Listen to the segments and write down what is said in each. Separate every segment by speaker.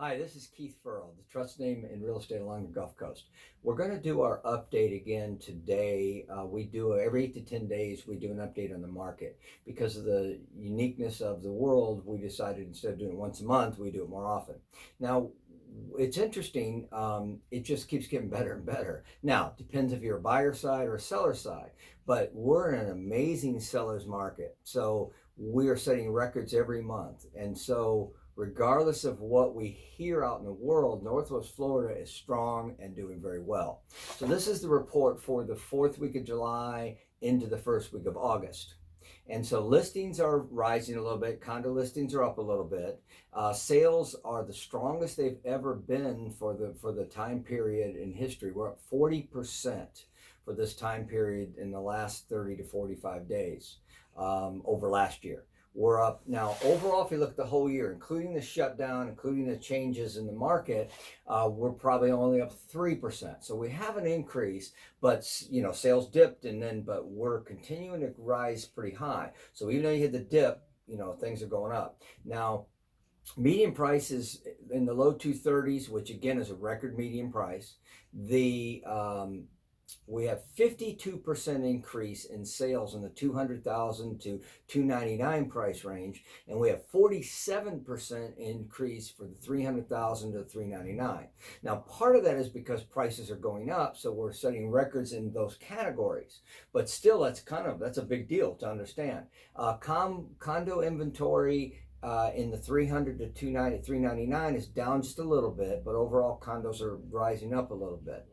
Speaker 1: Hi, this is Keith Furrow, the trust name in real estate along the Gulf Coast. We're going to do our update again today. We do every 8 to 10 days, we do an update on the market. Because of the uniqueness of the world, we decided instead of doing it once a month, we do it more often. Now, it's interesting. It just keeps getting better and better. Now, depends if you're a buyer side or a seller side, but we're in an amazing seller's market. So we are setting records every month. And so regardless of what we hear out in the world, Northwest Florida is strong and doing very well. So this is the report for the fourth week of July into the first week of August. And so listings are rising a little bit. Condo listings are up a little bit. Sales are the strongest they've ever been for the time period in history. We're up 40% for this time period in the last 30 to 45 days over last year. We're up now overall. If you look at the whole year, including the shutdown, including the changes in the market, we're probably only up 3%. So we have an increase, but sales dipped, but we're continuing to rise pretty high. So even though you hit the dip, things are going up. Now, median price is in the low 230s, which again is a record median price. We have 52% increase in sales in the 200,000 to 299 price range, and we have 47% increase for the 300,000 to 399. Now, part of that is because prices are going up, so we're setting records in those categories. But still, that's a big deal to understand. Condo inventory in the 300 to 399 is down just a little bit, but overall condos are rising up a little bit.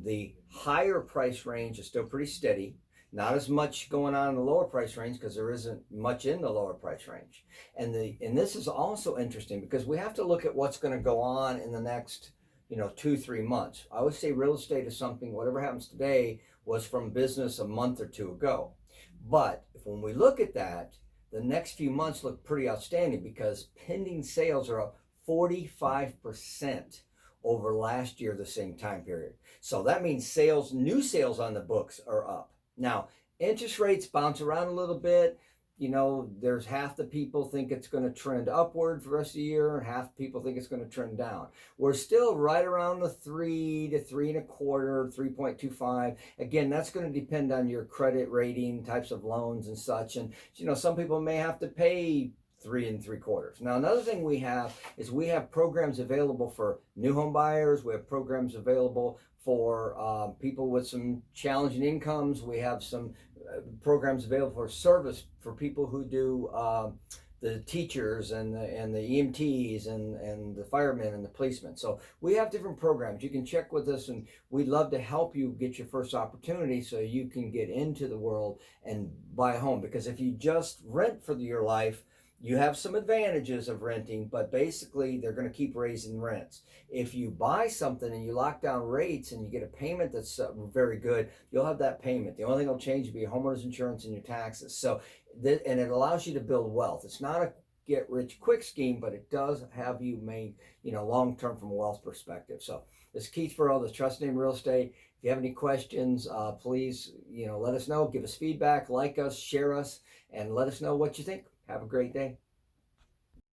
Speaker 1: The higher price range is still pretty steady. Not as much going on in the lower price range because there isn't much in the lower price range. And this is also interesting because we have to look at what's going to go on in the next 2-3 months. I always say real estate is something, whatever happens today was from business a month or two ago. But when we look at that, the next few months look pretty outstanding because pending sales are up 45% over last year, the same time period. So that means new sales on the books are up. Now, interest rates bounce around a little bit. There's half the people think it's going to trend upward for the rest of the year, and half people think it's going to trend down. We're still right around the 3 to 3.25, 3.25. Again, that's going to depend on your credit rating, types of loans and such. And some people may have to pay 3 3/4. Now, another thing we have programs available for new home buyers. We have programs available for people with some challenging incomes. We have some programs available for service for people who do the teachers and the EMTs and the firemen and the policemen. So we have different programs. You can check with us, and we'd love to help you get your first opportunity so you can get into the world and buy a home. Because if you just rent for your life, you have some advantages of renting, but basically they're going to keep raising rents. If you buy something and you lock down rates and you get a payment that's very good, you'll have that payment. The only thing that'll change will be your homeowner's insurance and your taxes. So, and it allows you to build wealth. It's not a get rich quick scheme, but it does have you make long term from a wealth perspective. So this is Keith Furrow, the trust name real estate. If you have any questions, please let us know. Give us feedback, like us, share us, and let us know what you think. Have a great day.